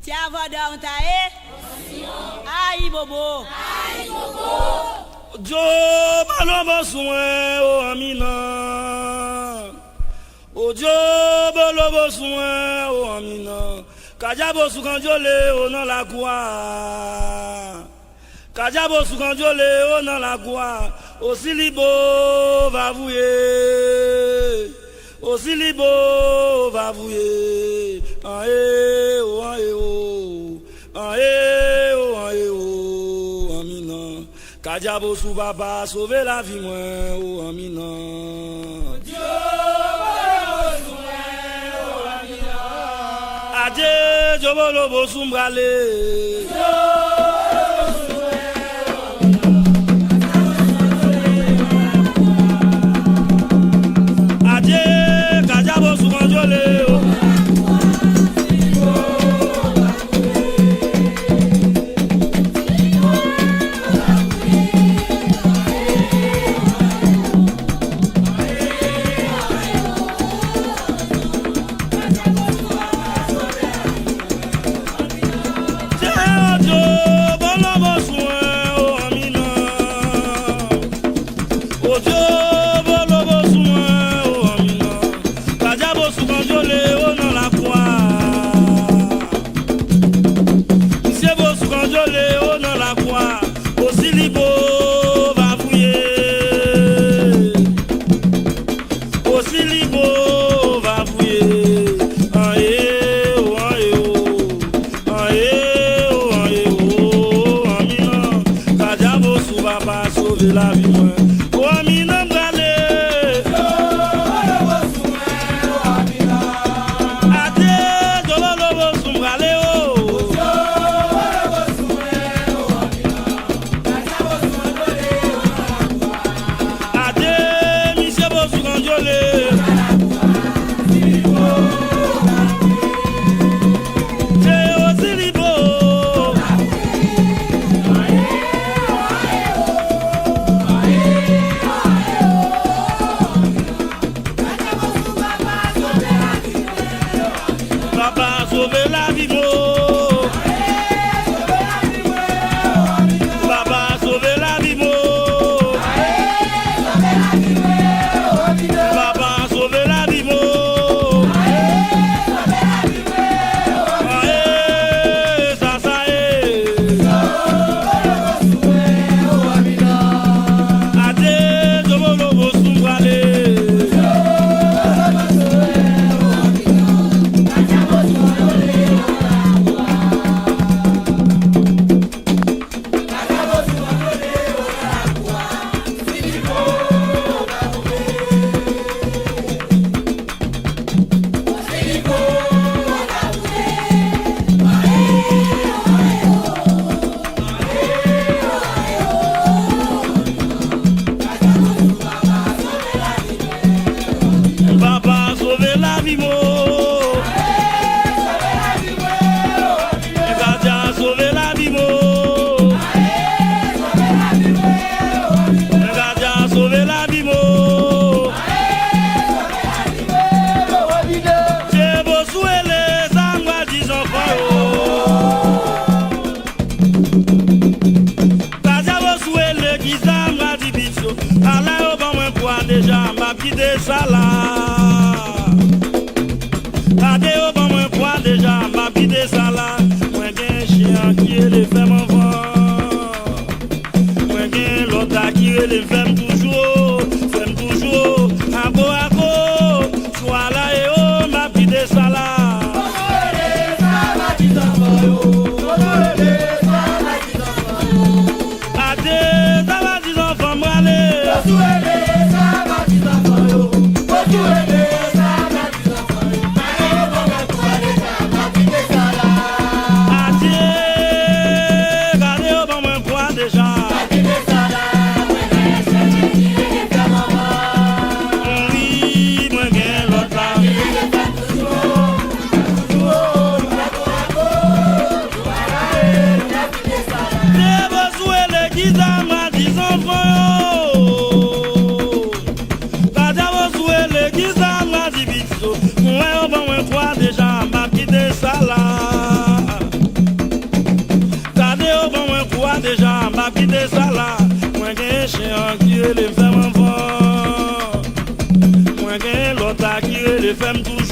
Tiens, va dans ta haie. Aïe, bobo. Aïe, bobo. Jo, balobo soin, oh Amina. Oh Jo, balobo soin, oh Amina. Kajabo soukanjole, oh non la quoi. Kajabo soukanjole, oh non la quoi. Oh Silibo, va vouer. Oh Silibo, va vouer. Aïe, oh, aïe, oh. Aïe, oh, aïe, oh, Amina. Kajabo sou papa, sauver la vie, moi, oh, Amina. Dieu, bolobo sou moi, oh, Amina. Adieu, Dieu, bolobo sou m'brale. Adieu, Kajabo sou kanjole, oh. La vie, moi. Oh, Amina, m'gale. Adieu, Jololobo, soumbrale, oh. Adieu, Monsieur Bossou, Kanjole. Sauver la vie, mo. Papa, sauver la vie, mo. Papa, sauver la vie, mo. Ça, ça est. Adieu, je veux le soumbrale. Papa, sauver la vie, mo. Kaja, sauver la vie, mo. Kaja, sauver la vie, mo. J'ai beau souhaiter ça, moi, 10 enfants, Kaja, beau souhaiter qui ça, moi, 10 bichos. Alors, au bon, moi, quoi, déjà, m'a quitté ça, là. Adeo bon moi quoi déjà m'a pité ça là. Moi gen chien qui est les femmes enfants. Moi gen l'autre qui est les femmes toujours. Femmes toujours. A go. Soit là et oh m'a pité ça là. Adeo ça va 10 enfants m'aller. Déjà, m'a quitté ça là. ça déjà, m'a quitté ça là. Moi qu'un chien qui les femmes enfants. Moi qu'un l'autre qui les femmes toujours.